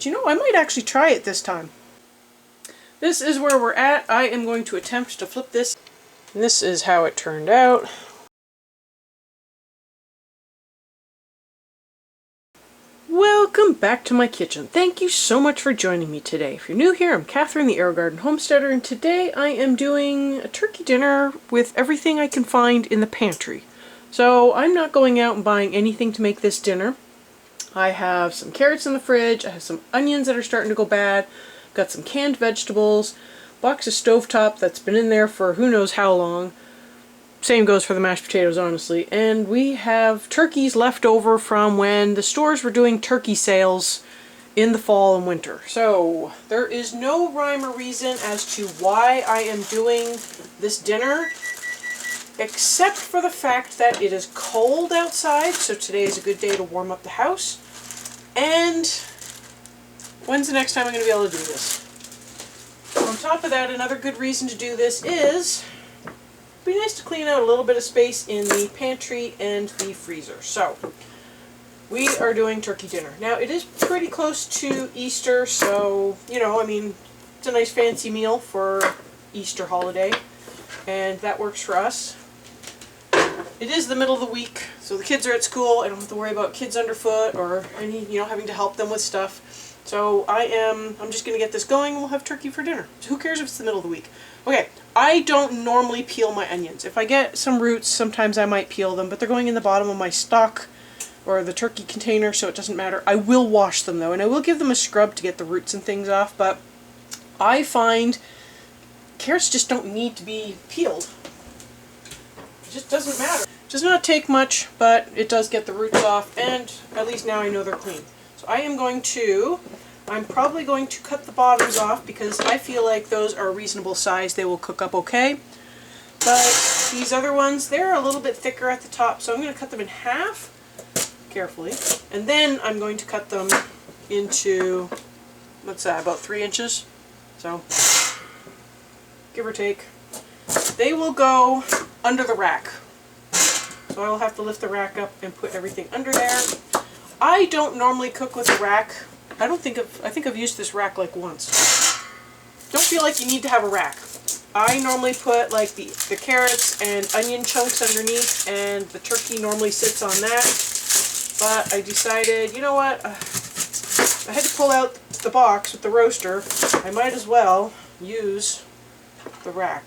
But you know, I might actually try it this time. This is where we're at. I am going to attempt to flip this. And this is how it turned out. Welcome back to my kitchen. Thank you so much for joining me today. If you're new here, I'm Catherine, the Aerogarden homesteader, and today I am doing a turkey dinner with everything I can find in the pantry. So I'm not going out and buying anything to make this dinner. I have some carrots in the fridge, I have some onions that are starting to go bad, got some canned vegetables, box of stovetop that's been in there for who knows how long. Same goes for the mashed potatoes, honestly. And we have turkeys left over from when the stores were doing turkey sales in the fall and winter. So there is no rhyme or reason as to why I am doing this dinner, except for the fact that it is cold outside, so today is a good day to warm up the house. And when's the next time I'm going to be able to do this? On top of that, another good reason to do this is it'd be nice to clean out a little bit of space in the pantry and the freezer. So we are doing turkey dinner. Now it is pretty close to Easter, so you know, I mean, it's a nice fancy meal for Easter holiday, and that works for us. It is the middle of the week, so the kids are at school. I don't have to worry about kids underfoot or any, you know, having to help them with stuff. So I'm just going to get this going and we'll have turkey for dinner. So who cares if it's the middle of the week? Okay, I don't normally peel my onions. If I get some roots, sometimes I might peel them, but they're going in the bottom of my stock or the turkey container, so it doesn't matter. I will wash them though, and I will give them a scrub to get the roots and things off, but I find carrots just don't need to be peeled. It just doesn't matter. It does not take much, but it does get the roots off, and at least now I know they're clean. So I'm probably going to cut the bottoms off because I feel like those are a reasonable size. They will cook up okay. But these other ones, they're a little bit thicker at the top, so I'm going to cut them in half, carefully, and then I'm going to cut them into, what's that, about 3 inches? So, give or take. They will go under the rack. So I will have to lift the rack up and put everything under there. I don't normally cook with a rack. I think I've used this rack like once. Don't feel like you need to have a rack. I normally put like the carrots and onion chunks underneath, and the turkey normally sits on that. But I decided, you know what, I had to pull out the box with the roaster. I might as well use the rack.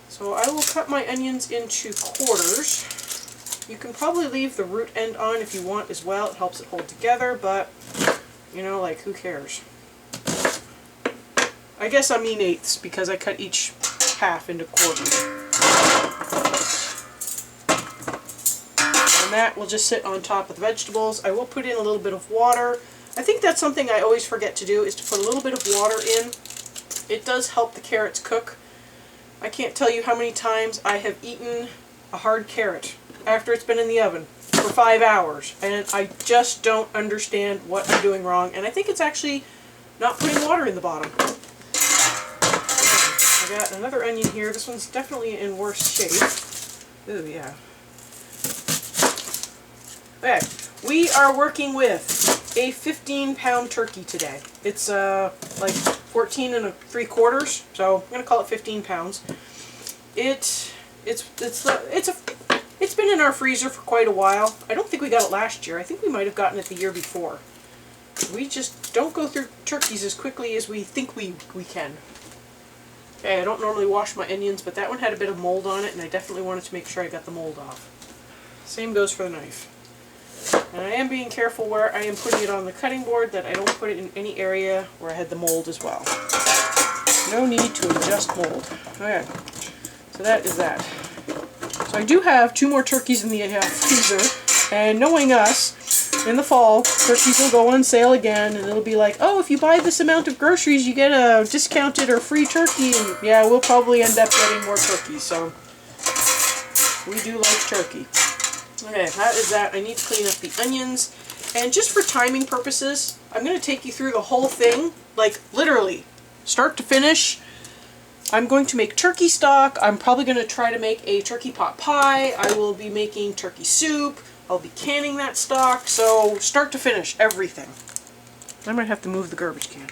So I will cut my onions into quarters. You can probably leave the root end on if you want as well. It helps it hold together, but, you know, like, who cares? I guess I mean eighths because I cut each half into quarters. And that will just sit on top of the vegetables. I will put in a little bit of water. I think that's something I always forget to do, is to put a little bit of water in. It does help the carrots cook. I can't tell you how many times I have eaten a hard carrot after it's been in the oven for 5 hours, and I just don't understand what I'm doing wrong, and I think it's actually not putting water in the bottom. I got another onion here. This one's definitely in worse shape. Ooh, yeah. Okay, we are working with a 15-pound turkey today. It's like 14 3/4, so I'm gonna call it 15 pounds. It's been in our freezer for quite a while. I don't think we got it last year. I think we might have gotten it the year before. We just don't go through turkeys as quickly as we think we can. Okay, I don't normally wash my onions, but that one had a bit of mold on it, and I definitely wanted to make sure I got the mold off. Same goes for the knife. And I am being careful where I am putting it on the cutting board, that I don't put it in any area where I had the mold as well. No need to adjust mold. Okay, so that is that. So I do have 2 more turkeys in the freezer, and knowing us, in the fall, turkeys will go on sale again, and it'll be like, oh, if you buy this amount of groceries, you get a discounted or free turkey, and yeah, we'll probably end up getting more turkeys, so we do like turkey. Okay, that is that. I need to clean up the onions, and just for timing purposes, I'm going to take you through the whole thing, like literally, start to finish. I'm going to make turkey stock. I'm probably going to try to make a turkey pot pie. I will be making turkey soup. I'll be canning that stock, so start to finish, everything. I might have to move the garbage can.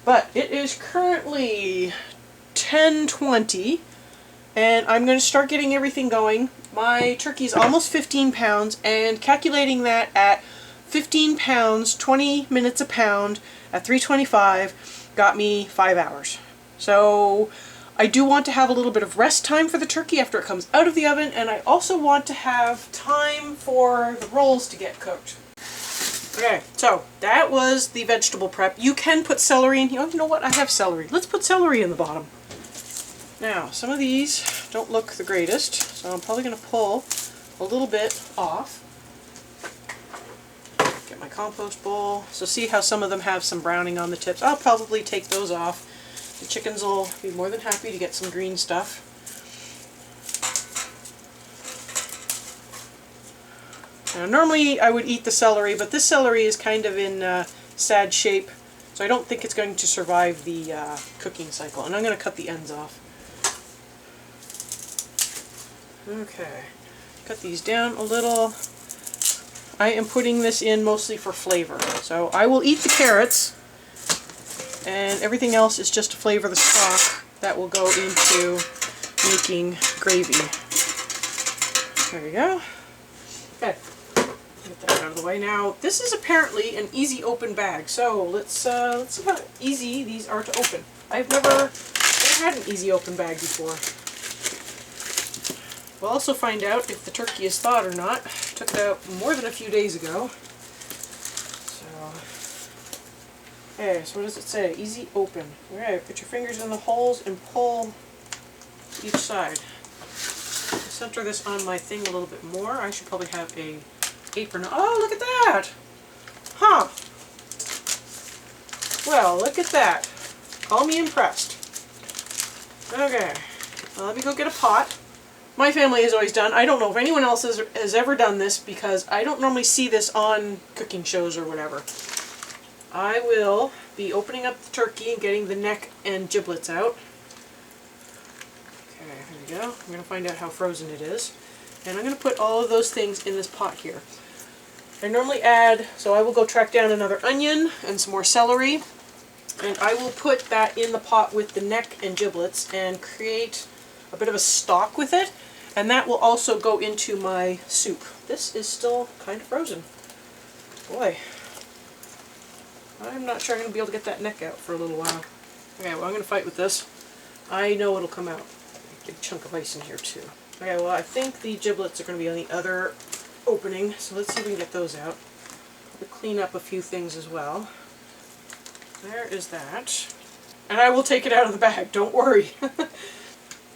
But it is currently 10:20, and I'm going to start getting everything going. My turkey is almost 15 pounds, and calculating that at 15 pounds, 20 minutes a pound at 325 got me 5 hours. So I do want to have a little bit of rest time for the turkey after it comes out of the oven, and I also want to have time for the rolls to get cooked. Okay, so that was the vegetable prep. You can put celery in here. Oh, you know what? I have celery. Let's put celery in the bottom. Now, some of these don't look the greatest, so I'm probably going to pull a little bit off. Get my compost bowl. So see how some of them have some browning on the tips? I'll probably take those off. The chickens will be more than happy to get some green stuff. Now, normally I would eat the celery, but this celery is kind of in sad shape, so I don't think it's going to survive the cooking cycle. And I'm going to cut the ends off. Okay, cut these down a little. I am putting this in mostly for flavor. So I will eat the carrots, and everything else is just to flavor the stock that will go into making gravy. There we go. Okay. Get that out of the way. Now, this is apparently an easy open bag, so let's see how easy these are to open. I've never had an easy open bag before. We'll also find out if the turkey is thawed or not. Took it out more than a few days ago. So, okay, so what does it say? Easy open. Okay, put your fingers in the holes and pull each side. Center this on my thing a little bit more. I should probably have a apron. Oh, look at that! Huh. Well, look at that. Call me impressed. Okay. Well, let me go get a pot. My family has always done. I don't know if anyone else has ever done this because I don't normally see this on cooking shows or whatever. I will be opening up the turkey and getting the neck and giblets out. Okay, here we go. I'm going to find out how frozen it is. And I'm going to put all of those things in this pot here. I normally add, so I will go track down another onion and some more celery, and I will put that in the pot with the neck and giblets and create a bit of a stock with it, and that will also go into my soup. This is still kind of frozen. Boy, I'm not sure I'm going to be able to get that neck out for a little while. Okay, well, I'm going to fight with this. I know it'll come out. A big chunk of ice in here too. Okay, well, I think the giblets are going to be on the other opening, so let's see if we can get those out. We'll clean up a few things as well. There is that. And I will take it out of the bag, don't worry.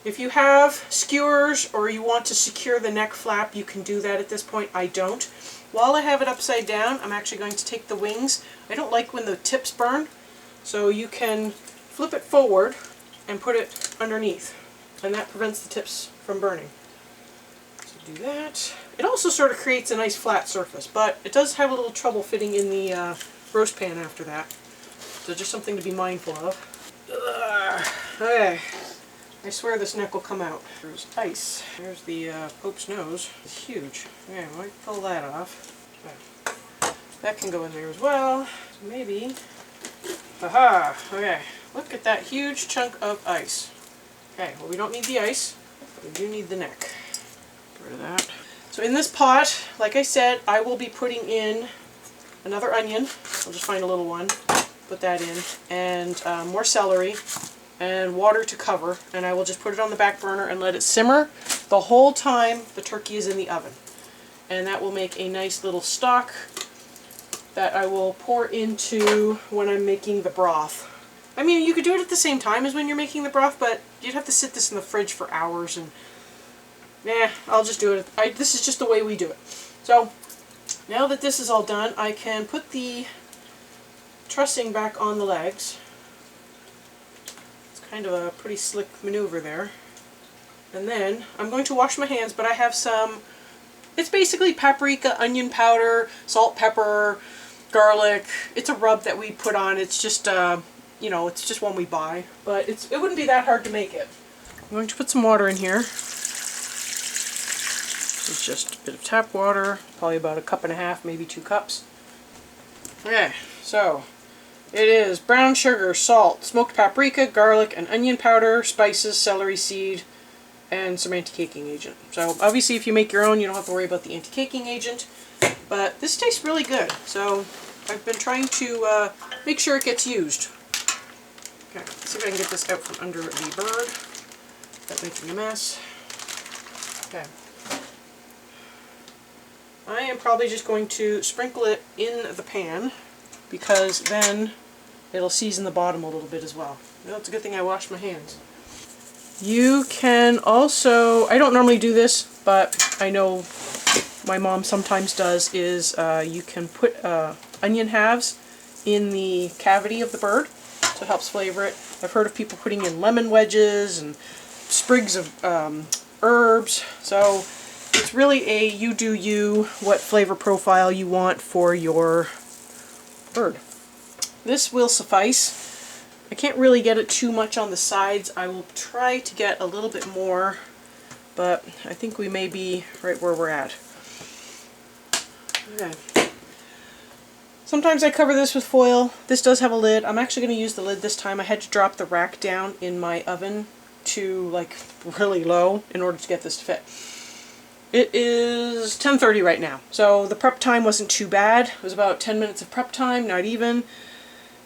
If you have skewers or you want to secure the neck flap, you can do that at this point. I don't. While I have it upside down, I'm actually going to take the wings. I don't like when the tips burn, so you can flip it forward and put it underneath, and that prevents the tips from burning. So do that. It also sort of creates a nice flat surface, but it does have a little trouble fitting in the roast pan after that. So just something to be mindful of. Okay. I swear this neck will come out. There's ice. There's the Pope's nose. It's huge. Okay, I might pull that off. Okay. That can go in there as well. So maybe. Aha! Okay. Look at that huge chunk of ice. Okay, well, we don't need the ice, but we do need the neck. Get rid of that. So in this pot, like I said, I will be putting in another onion. I'll just find a little one. Put that in. And more celery. And water to cover, and I will just put it on the back burner and let it simmer the whole time the turkey is in the oven. And that will make a nice little stock that I will pour into when I'm making the broth. I mean, you could do it at the same time as when you're making the broth, but you'd have to sit this in the fridge for hours, and I'll just do it. This is just the way we do it. So now that this is all done, I can put the trussing back on the legs. Kind of a pretty slick maneuver there. And then I'm going to wash my hands, but I have some, it's basically paprika, onion powder, salt, pepper, garlic. It's a rub that we put on. It's just, you know, it's just one we buy. But it wouldn't be that hard to make it. I'm going to put some water in here. It's just a bit of tap water, probably about 1.5 cups, maybe 2 cups. Okay, so it is brown sugar, salt, smoked paprika, garlic, and onion powder, spices, celery seed, and some anti-caking agent. So obviously if you make your own, you don't have to worry about the anti-caking agent, but this tastes really good. So I've been trying to make sure it gets used. Okay, let's see if I can get this out from under the bird without making a mess. Okay. I am probably just going to sprinkle it in the pan because then it'll season the bottom a little bit as well. Well, it's a good thing I washed my hands. You can also, I don't normally do this, but I know my mom sometimes does, is you can put onion halves in the cavity of the bird, so it helps flavor it. I've heard of people putting in lemon wedges and sprigs of herbs, so it's really a you do you, what flavor profile you want for your bird. This will suffice. I can't really get it too much on the sides. I will try to get a little bit more, but I think we may be right where we're at. Okay. Sometimes I cover this with foil. This does have a lid. I'm actually going to use the lid this time. I had to drop the rack down in my oven to like really low in order to get this to fit. It is 10:30 right now, so the prep time wasn't too bad. It was about 10 minutes of prep time, not even.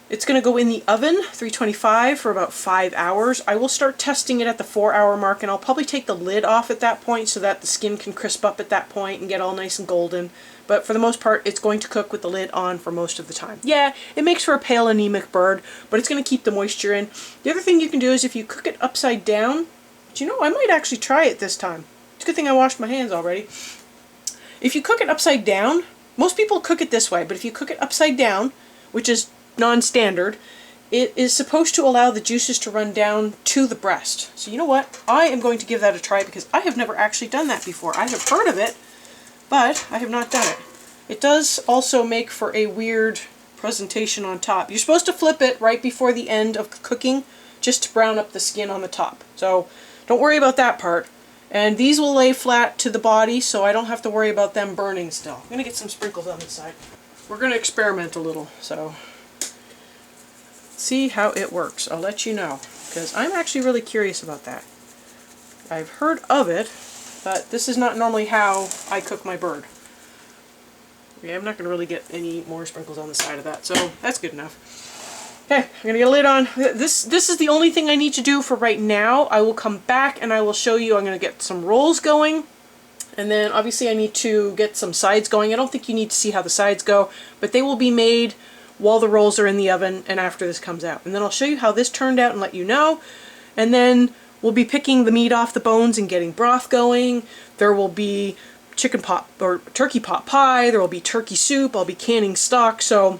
It's going to go in the oven, 325, for about 5 hours. I will start testing it at the 4-hour mark, and I'll probably take the lid off at that point so that the skin can crisp up at that point and get all nice and golden. But for the most part, it's going to cook with the lid on for most of the time. Yeah, it makes for a pale, anemic bird, but it's going to keep the moisture in. The other thing you can do is if you cook it upside down, but you know, I might actually try it this time. It's a good thing I washed my hands already. If you cook it upside down, most people cook it this way, but if you cook it upside down, which is non-standard, it is supposed to allow the juices to run down to the breast. So you know what? I am going to give that a try because I have never actually done that before. I have heard of it, but I have not done it. It does also make for a weird presentation on top. You're supposed to flip it right before the end of cooking just to brown up the skin on the top. So don't worry about that part. And these will lay flat to the body, so I don't have to worry about them burning still. I'm going to get some sprinkles on this side. We're going to experiment a little, so see how it works. I'll let you know, because I'm actually really curious about that. I've heard of it, but this is not normally how I cook my bird. Yeah, I'm not going to really get any more sprinkles on the side of that, so that's good enough. Okay, I'm going to get a lid on. This is the only thing I need to do for right now. I will come back and I will show you. I'm going to get some rolls going. And then obviously I need to get some sides going. I don't think you need to see how the sides go, but they will be made while the rolls are in the oven and after this comes out. And then I'll show you how this turned out and let you know. And then we'll be picking the meat off the bones and getting broth going. There will be chicken pot or turkey pot pie. There will be turkey soup. I'll be canning stock. So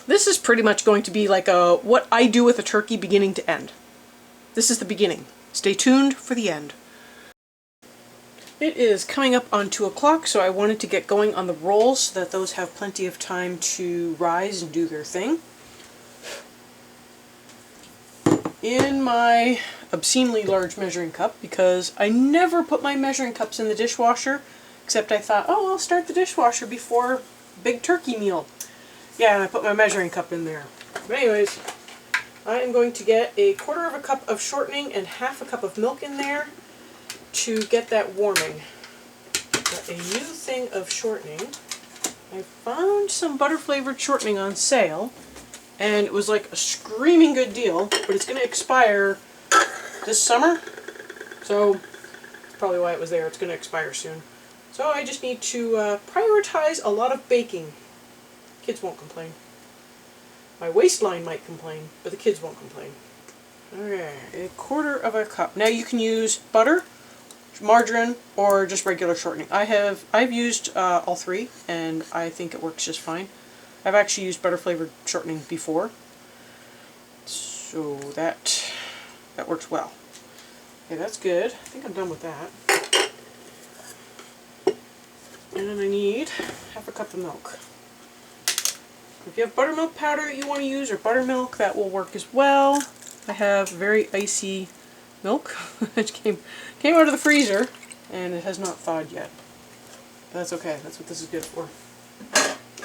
this is pretty much going to be like a what I do with a turkey beginning to end. This is the beginning. Stay tuned for the end. It is coming up on 2 o'clock, so I wanted to get going on the rolls so that those have plenty of time to rise and do their thing. In my obscenely large measuring cup, because I never put my measuring cups in the dishwasher, except I thought, oh, I'll start the dishwasher before big turkey meal. Yeah, and I put my measuring cup in there. But anyways, I am going to get 1/4 cup of shortening and 1/2 cup of milk in there to get that warming. Got a new thing of shortening. I found some butter flavored shortening on sale, and it was like a screaming good deal, but it's going to expire this summer, so that's probably why it was there. It's going to expire soon. So I just need to prioritize a lot of baking. Kids won't complain. My waistline might complain, but the kids won't complain. Okay, 1/4 cup. Now you can use butter, margarine, or just regular shortening. I've used all three, and I think it works just fine. I've actually used butter flavored shortening before, so that works well. Okay, that's good. I think I'm done with that. And then I need 1/2 cup of milk. If you have buttermilk powder that you want to use, or buttermilk, that will work as well. I have very icy milk. It came out of the freezer, and it has not thawed yet. But that's okay. That's what this is good for.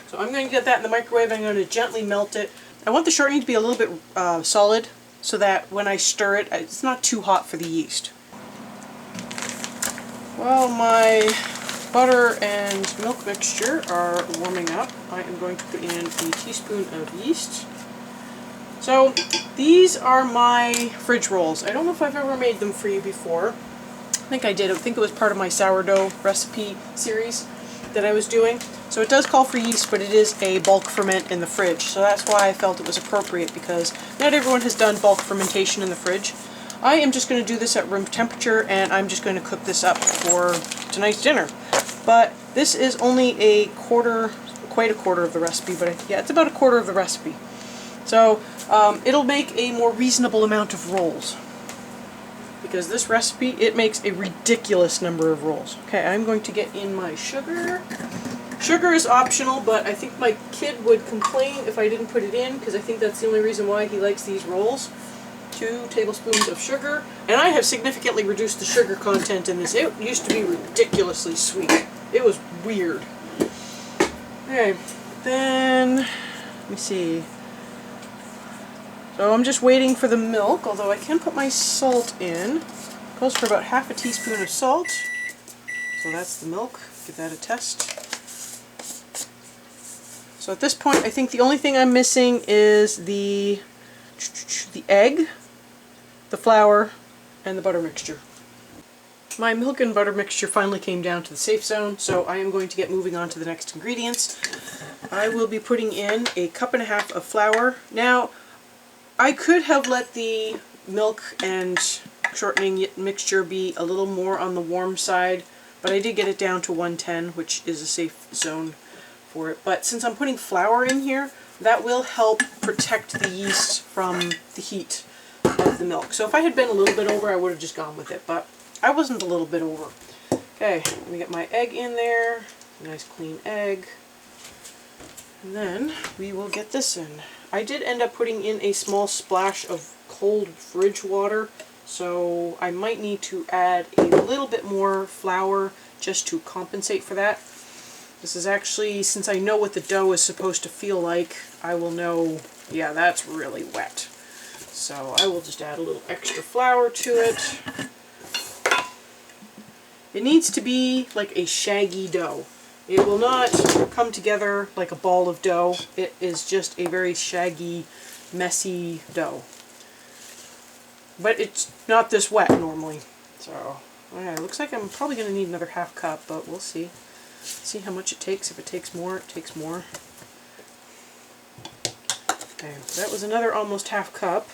So I'm going to get that in the microwave. I'm going to gently melt it. I want the shortening to be a little bit solid so that when I stir it, it's not too hot for the yeast. While my butter and milk mixture are warming up, I am going to put in a teaspoon of yeast. So these are my fridge rolls. I don't know if I've ever made them for you before. I think I did. I think it was part of my sourdough recipe series that I was doing. So it does call for yeast, but it is a bulk ferment in the fridge. So that's why I felt it was appropriate, because not everyone has done bulk fermentation in the fridge. I am just going to do this at room temperature, and I'm just going to cook this up for tonight's dinner. But this is only quite a quarter of the recipe, but yeah, it's about a quarter of the recipe. So it'll make a more reasonable amount of rolls. Because this recipe, it makes a ridiculous number of rolls. Okay, I'm going to get in my sugar. Sugar is optional, but I think my kid would complain if I didn't put it in, because I think that's the only reason why he likes these rolls. 2 tablespoons of sugar. And I have significantly reduced the sugar content in this. It used to be ridiculously sweet. It was weird. Okay, then, let me see. So I'm just waiting for the milk, although I can put my salt in. It calls for about half a teaspoon of salt. So that's the milk. Give that a test. So at this point, I think the only thing I'm missing is the egg, the flour, and the butter mixture. My milk and butter mixture finally came down to the safe zone, so I am going to get moving on to the next ingredients. I will be putting in a 1.5 cups of flour. Now, I could have let the milk and shortening mixture be a little more on the warm side, but I did get it down to 110, which is a safe zone for it. But since I'm putting flour in here, that will help protect the yeast from the heat of the milk. So if I had been a little bit over, I would have just gone with it, but I wasn't a little bit over. Okay, let me get my egg in there, a nice clean egg, and then we will get this in. I did end up putting in a small splash of cold fridge water, so I might need to add a little bit more flour just to compensate for that. This is actually, since I know what the dough is supposed to feel like, I will know, yeah, that's really wet. So I will just add a little extra flour to it. It needs to be like a shaggy dough. It will not come together like a ball of dough. It is just a very shaggy, messy dough. But it's not this wet normally. So, okay, looks like I'm probably going to need another 1/2 cup, but we'll see. See how much it takes. If it takes more, it takes more. Okay, that was another almost 1/2 cup.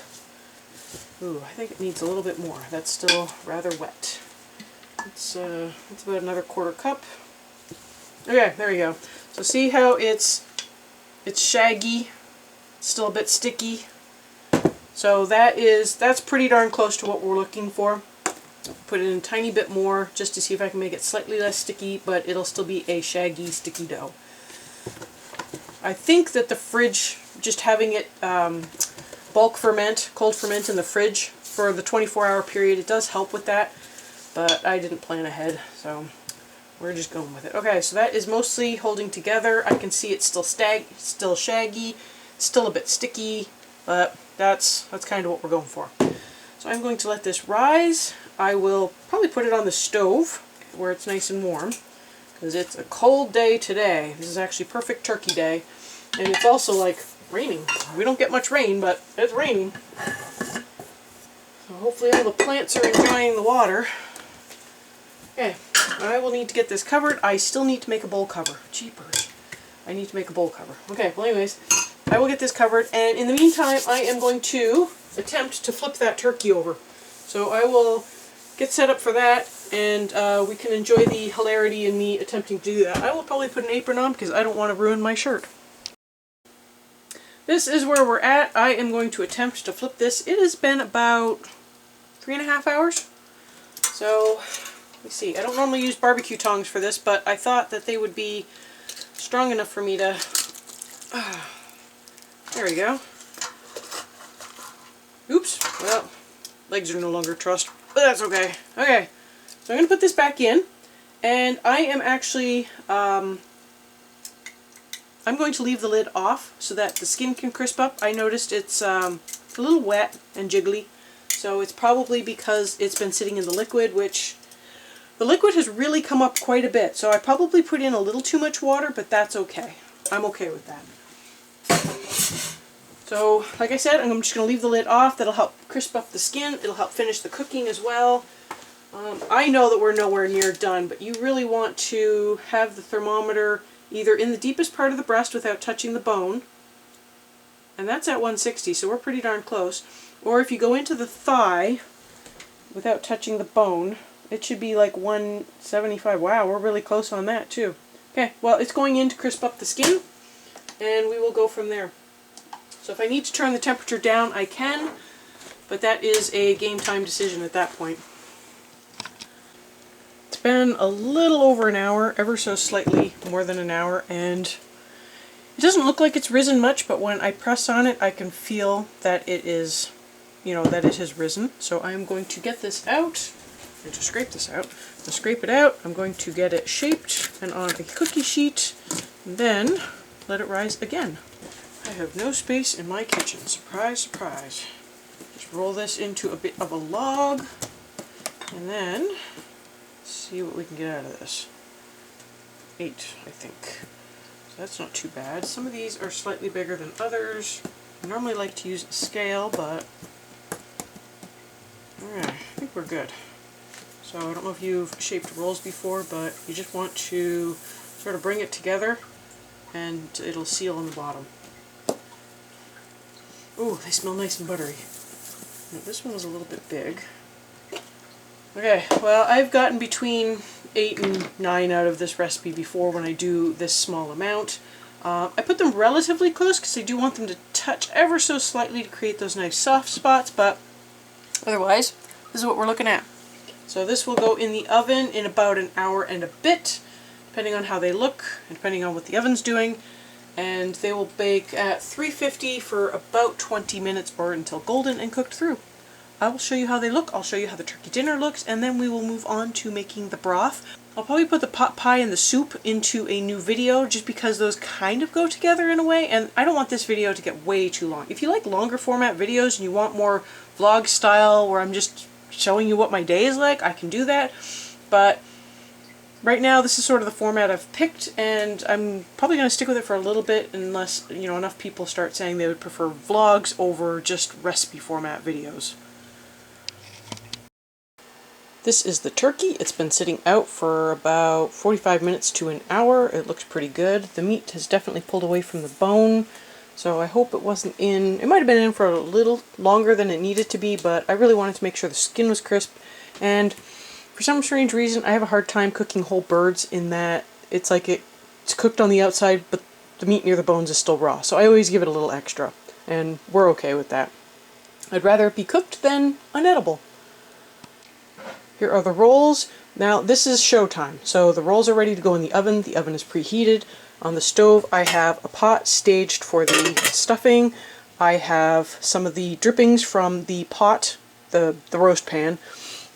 Ooh, I think it needs a little bit more. That's still rather wet. It's about another 1/4 cup. Okay, there we go. So see how it's shaggy, it's still a bit sticky. So that's pretty darn close to what we're looking for. Put it in a tiny bit more just to see if I can make it slightly less sticky, but it'll still be a shaggy, sticky dough. I think that the fridge, just having it bulk ferment, cold ferment in the fridge for the 24-hour period, it does help with that, but I didn't plan ahead, so we're just going with it. Okay, so that is mostly holding together. I can see it's still shaggy, still a bit sticky, but that's kind of what we're going for. So I'm going to let this rise. I will probably put it on the stove where it's nice and warm, because it's a cold day today. This is actually perfect turkey day, and it's also like raining. We don't get much rain, but it's raining. So hopefully all the plants are enjoying the water. Okay, I will need to get this covered. I still need to make a bowl cover. Jeepers. I need to make a bowl cover. Okay, well anyways, I will get this covered, and in the meantime I am going to attempt to flip that turkey over. So I will get set up for that, and we can enjoy the hilarity in me attempting to do that. I will probably put an apron on because I don't want to ruin my shirt. This is where we're at. I am going to attempt to flip this. It has been about 3.5 hours. So, let me see. I don't normally use barbecue tongs for this, but I thought that they would be strong enough for me to... there we go. Oops. Well, legs are no longer trussed, but that's okay. Okay, so I'm going to put this back in, and I am actually, I'm going to leave the lid off so that the skin can crisp up. I noticed it's a little wet and jiggly, so it's probably because it's been sitting in the liquid, which the liquid has really come up quite a bit, so I probably put in a little too much water, but that's okay. I'm okay with that. So, like I said, I'm just going to leave the lid off. That'll help crisp up the skin. It'll help finish the cooking as well. I know that we're nowhere near done, but you really want to have the thermometer either in the deepest part of the breast without touching the bone, and that's at 160, so we're pretty darn close. Or if you go into the thigh without touching the bone, it should be like 175. Wow, we're really close on that too. Okay, well, it's going in to crisp up the skin, and we will go from there. So if I need to turn the temperature down, I can, but that is a game time decision at that point. It's been a little over an hour, ever so slightly more than an hour, and it doesn't look like it's risen much, but when I press on it, I can feel that it is, that it has risen. So I'm going to get this out, and to scrape this out. To scrape it out, I'm going to get it shaped and on a cookie sheet, and then let it rise again. I have no space in my kitchen. Surprise, surprise. Just roll this into a bit of a log, and then see what we can get out of this. 8, I think. So that's not too bad. Some of these are slightly bigger than others. I normally like to use a scale, but alright, I think we're good. So I don't know if you've shaped rolls before, but you just want to sort of bring it together and it'll seal on the bottom. Ooh, they smell nice and buttery. Now, this one was a little bit big. Okay, well, I've gotten between 8 and 9 out of this recipe before when I do this small amount. I put them relatively close because I do want them to touch ever so slightly to create those nice soft spots, but otherwise, this is what we're looking at. So this will go in the oven in about an hour and a bit, depending on how they look and depending on what the oven's doing. And they will bake at 350 for about 20 minutes or until golden and cooked through. I will show you how they look, I'll show you how the turkey dinner looks, and then we will move on to making the broth. I'll probably put the pot pie and the soup into a new video just because those kind of go together in a way, and I don't want this video to get way too long. If you like longer format videos and you want more vlog style where I'm just showing you what my day is like, I can do that, but right now this is sort of the format I've picked, and I'm probably going to stick with it for a little bit unless, enough people start saying they would prefer vlogs over just recipe format videos. This is the turkey. It's been sitting out for about 45 minutes to an hour. It looks pretty good. The meat has definitely pulled away from the bone, so I hope it wasn't in. It might have been in for a little longer than it needed to be, but I really wanted to make sure the skin was crisp, and for some strange reason, I have a hard time cooking whole birds in that it's like it's cooked on the outside, but the meat near the bones is still raw. So I always give it a little extra, and we're okay with that. I'd rather it be cooked than unedible. Here are the rolls. Now this is showtime, so the rolls are ready to go in the oven. The oven is preheated. On the stove I have a pot staged for the stuffing. I have some of the drippings from the pot, the roast pan.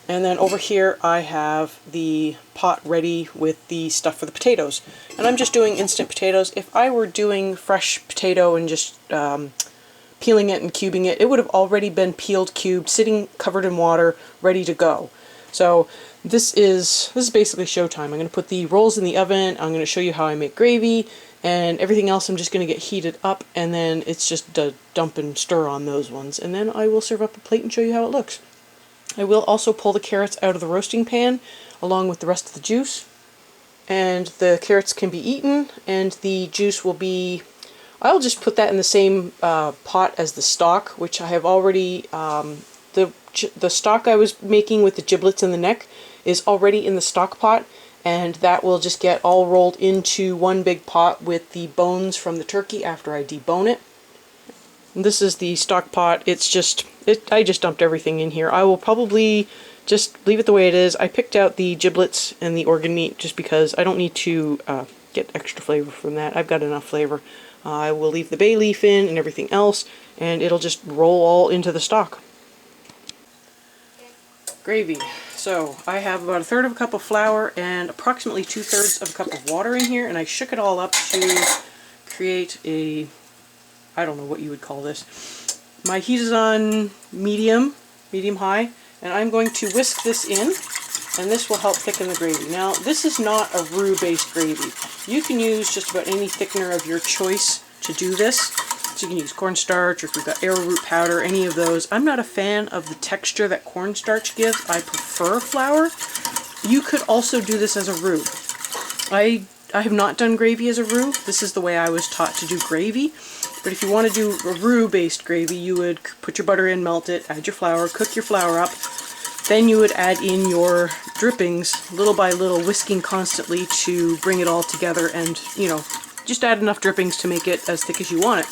And then over here I have the pot ready with the stuff for the potatoes. And I'm just doing instant potatoes. If I were doing fresh potato and just peeling it and cubing it, it would have already been peeled, cubed, sitting covered in water, ready to go. So this is basically showtime. I'm going to put the rolls in the oven, I'm going to show you how I make gravy, and everything else I'm just going to get heated up, and then it's just to dump and stir on those ones. And then I will serve up a plate and show you how it looks. I will also pull the carrots out of the roasting pan along with the rest of the juice, and the carrots can be eaten, and the juice will be, I'll just put that in the same pot as the stock, which I have already, the stock I was making with the giblets in the neck is already in the stock pot, and that will just get all rolled into one big pot with the bones from the turkey after I debone it. And this is the stock pot. I just dumped everything in here. I will probably just leave it the way it is. I picked out the giblets and the organ meat just because I don't need to get extra flavor from that. I've got enough flavor. I will leave the bay leaf in and everything else, and it'll just roll all into the stock. Gravy. So I have about 1/3 of a cup of flour and approximately 2/3 of a cup of water in here, and I shook it all up to create a, I don't know what you would call this. My heat is on medium-high, and I'm going to whisk this in, and this will help thicken the gravy. Now, this is not a roux-based gravy. You can use just about any thickener of your choice to do this. So you can use cornstarch, or if you've got arrowroot powder, any of those. I'm not a fan of the texture that cornstarch gives. I prefer flour. You could also do this as a roux. I have not done gravy as a roux. This is the way I was taught to do gravy. But if you want to do a roux-based gravy, you would put your butter in, melt it, add your flour, cook your flour up. Then you would add in your drippings little by little, whisking constantly to bring it all together, and, you know, just add enough drippings to make it as thick as you want it.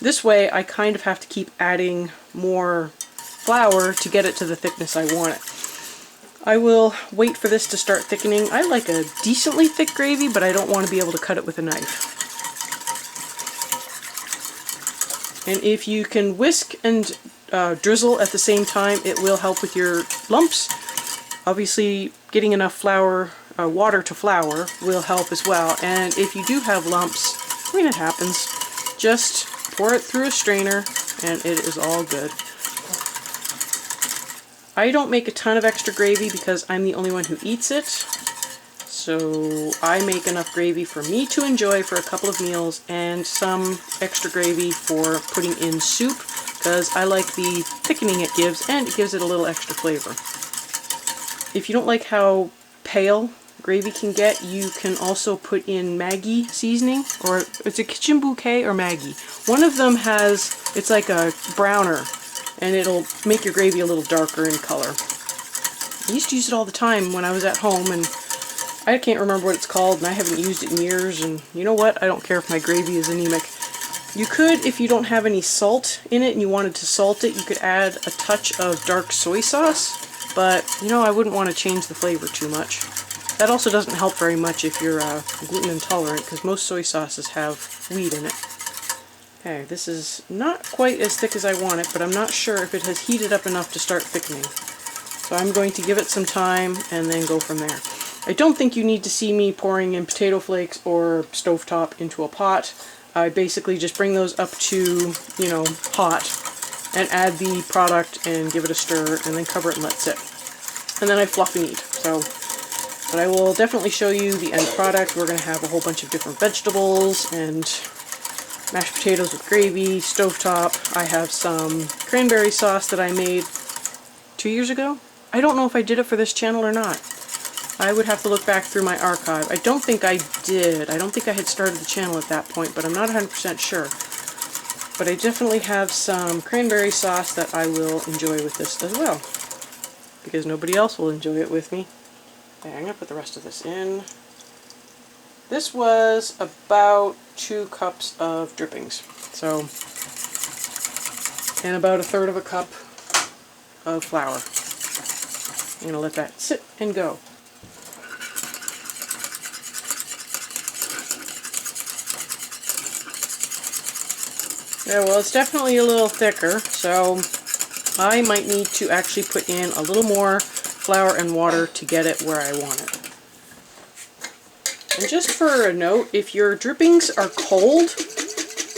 This way I kind of have to keep adding more flour to get it to the thickness I want it. I will wait for this to start thickening. I like a decently thick gravy, but I don't want to be able to cut it with a knife. And if you can whisk and drizzle at the same time, it will help with your lumps. Obviously, getting enough flour, water to flour will help as well. And if you do have lumps, I mean, it happens, just pour it through a strainer and it is all good. I don't make a ton of extra gravy because I'm the only one who eats it. So I make enough gravy for me to enjoy for a couple of meals, and some extra gravy for putting in soup because I like the thickening it gives, and it gives it a little extra flavor. If you don't like how pale gravy can get, you can also put in Maggi seasoning, or it's a Kitchen Bouquet or Maggi. One of them has, it's like a browner, and it'll make your gravy a little darker in color. I used to use it all the time when I was at home, and I can't remember what it's called, and I haven't used it in years, and you know what? I don't care if my gravy is anemic. You could, if you don't have any salt in it and you wanted to salt it, you could add a touch of dark soy sauce, but you know, I wouldn't want to change the flavor too much. That also doesn't help very much if you're gluten intolerant, because most soy sauces have wheat in it. Okay, this is not quite as thick as I want it, but I'm not sure if it has heated up enough to start thickening. So I'm going to give it some time and then go from there. I don't think you need to see me pouring in potato flakes or stovetop into a pot. I basically just bring those up to, you know, hot, and add the product and give it a stir, and then cover it and let it sit. And then I fluff and eat. So, but I will definitely show you the end product. We're going to have a whole bunch of different vegetables and mashed potatoes with gravy, stovetop. I have some cranberry sauce that I made 2 years ago. I don't know if I did it for this channel or not. I would have to look back through my archive. I don't think I did. I don't think I had started the channel at that point, but I'm not 100% sure. But I definitely have some cranberry sauce that I will enjoy with this as well, because nobody else will enjoy it with me. Okay, I'm going to put the rest of this in. This was about 2 cups of drippings, so, and about 1/3 of a cup of flour. I'm going to let that sit and go. Yeah, well, it's definitely a little thicker, so I might need to actually put in a little more flour and water to get it where I want it. And just for a note, if your drippings are cold,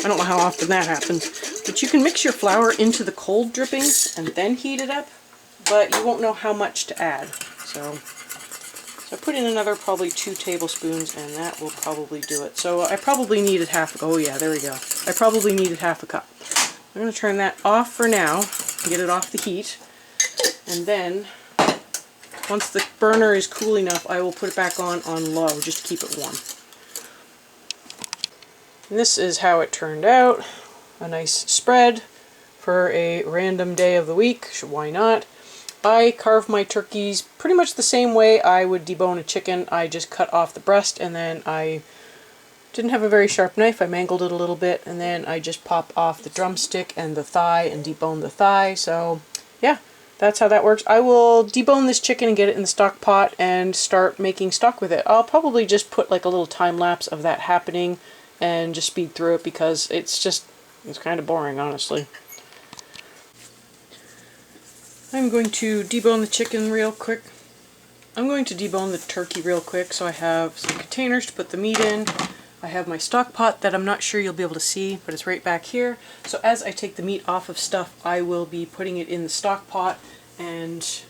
I don't know how often that happens, but you can mix your flour into the cold drippings and then heat it up, but you won't know how much to add. So I put in another probably 2 tablespoons, and that will probably do it. So I probably needed oh yeah, there we go. I probably needed 1/2 cup. I'm going to turn that off for now, get it off the heat, and then once the burner is cool enough, I will put it back on low, just to keep it warm. And this is how it turned out. A nice spread for a random day of the week. Why not? I carve my turkeys pretty much the same way I would debone a chicken. I just cut off the breast, and then I didn't have a very sharp knife. I mangled it a little bit, and then I just pop off the drumstick and the thigh and debone the thigh. So yeah, that's how that works. I will debone this chicken and get it in the stock pot and start making stock with it. I'll probably just put like a little time lapse of that happening and just speed through it, because it's kind of boring, honestly. I'm going to debone the chicken real quick. I'm going to debone the turkey real quick, so I have some containers to put the meat in. I have my stock pot that I'm not sure you'll be able to see, but it's right back here. So as I take the meat off of stuff, I will be putting it in the stock pot, and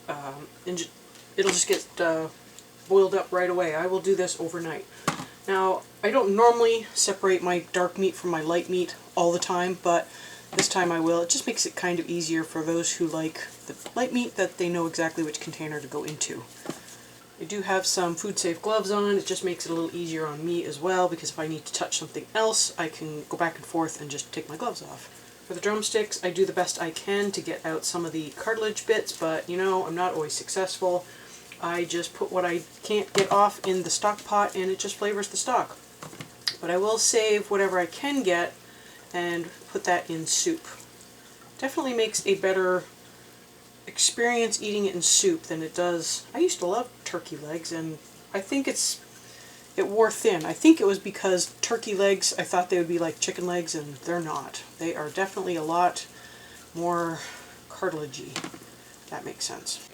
it'll just get boiled up right away. I will do this overnight. Now, I don't normally separate my dark meat from my light meat all the time, but this time I will. It just makes it kind of easier for those who like the light meat, that they know exactly which container to go into. I do have some food safe gloves on. It just makes it a little easier on me as well, because if I need to touch something else, I can go back and forth and just take my gloves off. For the drumsticks, I do the best I can to get out some of the cartilage bits, but you know, I'm not always successful. I just put what I can't get off in the stock pot, and it just flavors the stock. But I will save whatever I can get and put that in soup. Definitely makes a better experience eating it in soup than it does. I used to love turkey legs, and I think it wore thin. I think it was because turkey legs, I thought they would be like chicken legs, and they're not. They are definitely a lot more cartilagey, if that makes sense.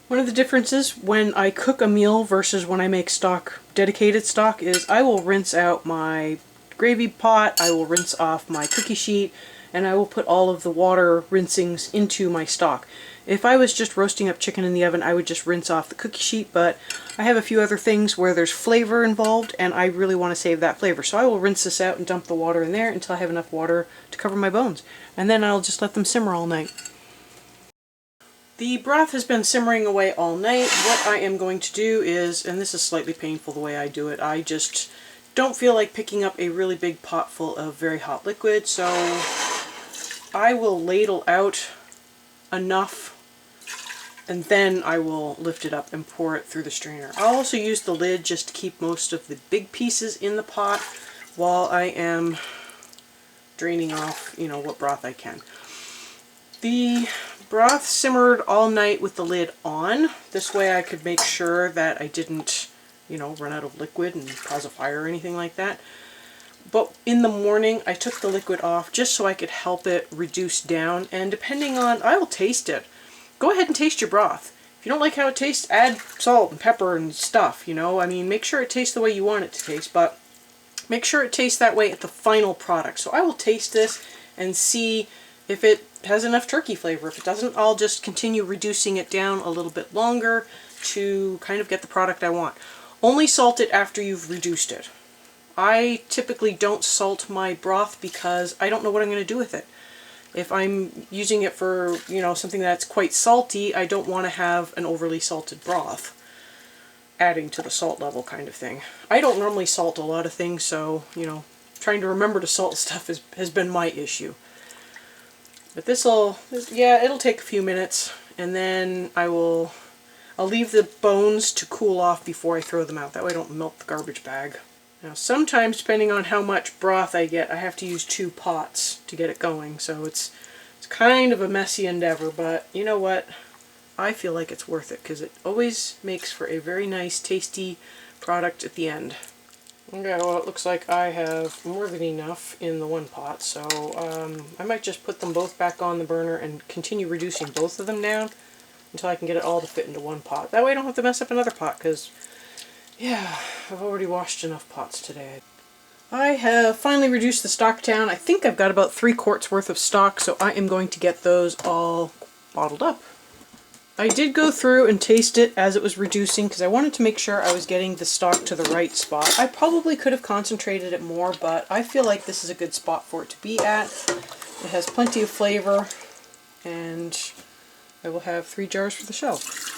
One of the differences when I cook a meal versus when I make stock, dedicated stock, is I will rinse out my gravy pot, I will rinse off my cookie sheet, and I will put all of the water rinsings into my stock. If I was just roasting up chicken in the oven, I would just rinse off the cookie sheet, but I have a few other things where there's flavor involved, and I really want to save that flavor. So I will rinse this out and dump the water in there until I have enough water to cover my bones. And then I'll just let them simmer all night. The broth has been simmering away all night. What I am going to do is, and this is slightly painful the way I do it, I just don't feel like picking up a really big pot full of very hot liquid, so I will ladle out enough, and then I will lift it up and pour it through the strainer. I'll also use the lid just to keep most of the big pieces in the pot while I am draining off, you know, what broth I can. The broth simmered all night with the lid on. This way I could make sure that I didn't, you know, run out of liquid and cause a fire or anything like that. But in the morning I took the liquid off just so I could help it reduce down, and depending on, I will taste it. Go ahead and taste your broth. If you don't like how it tastes, add salt and pepper and stuff, you know. I mean, make sure it tastes the way you want it to taste, but make sure it tastes that way at the final product. So I will taste this and see if it has enough turkey flavor. If it doesn't, I'll just continue reducing it down a little bit longer to kind of get the product I want. Only salt it after you've reduced it. I typically don't salt my broth because I don't know what I'm going to do with it. If I'm using it for, you know, something that's quite salty, I don't want to have an overly salted broth, adding to the salt level kind of thing. I don't normally salt a lot of things, so, you know, trying to remember to salt stuff has been my issue. But yeah, it'll take a few minutes, and then I'll leave the bones to cool off before I throw them out. That way I don't melt the garbage bag. Now sometimes, depending on how much broth I get, I have to use 2 pots to get it going, so it's kind of a messy endeavor, but you know what? I feel like it's worth it, because it always makes for a very nice, tasty product at the end. Okay, well, it looks like I have more than enough in the one pot, so I might just put them both back on the burner and continue reducing both of them down until I can get it all to fit into one pot. That way I don't have to mess up another pot, because, yeah, I've already washed enough pots today. I have finally reduced the stock down. I think I've got about 3 quarts worth of stock, so I am going to get those all bottled up. I did go through and taste it as it was reducing because I wanted to make sure I was getting the stock to the right spot. I probably could have concentrated it more, but I feel like this is a good spot for it to be at. It has plenty of flavor, and I will have 3 jars for the shelf.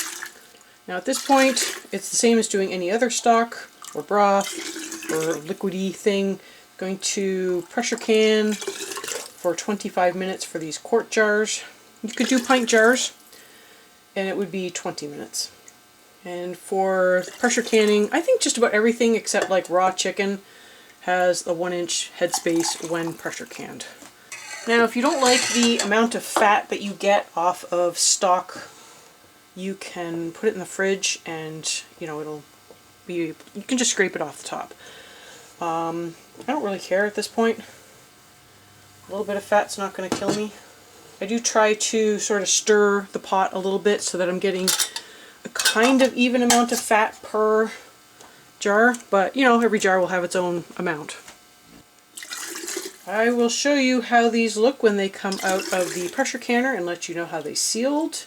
Now at this point, it's the same as doing any other stock or broth or liquidy thing. I'm going to pressure can for 25 minutes for these quart jars. You could do pint jars, and it would be 20 minutes. And for pressure canning, I think just about everything except like raw chicken has a 1-inch headspace when pressure canned. Now if you don't like the amount of fat that you get off of stock, you can put it in the fridge and, you know, you can just scrape it off the top. I don't really care at this point. A little bit of fat's not going to kill me. I do try to sort of stir the pot a little bit so that I'm getting a kind of even amount of fat per jar, but you know, every jar will have its own amount. I will show you how these look when they come out of the pressure canner and let you know how they sealed.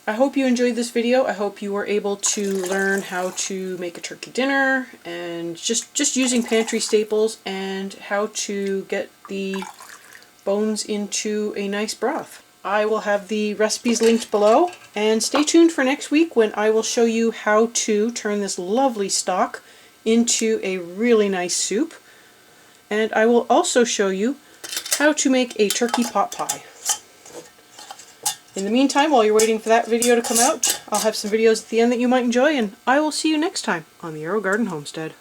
I hope you enjoyed this video. I hope you were able to learn how to make a turkey dinner and just using pantry staples and how to get the bones into a nice broth. I will have the recipes linked below, and stay tuned for next week when I will show you how to turn this lovely stock into a really nice soup. And I will also show you how to make a turkey pot pie. In the meantime, while you're waiting for that video to come out, I'll have some videos at the end that you might enjoy, and I will see you next time on the Aerogarden Homestead.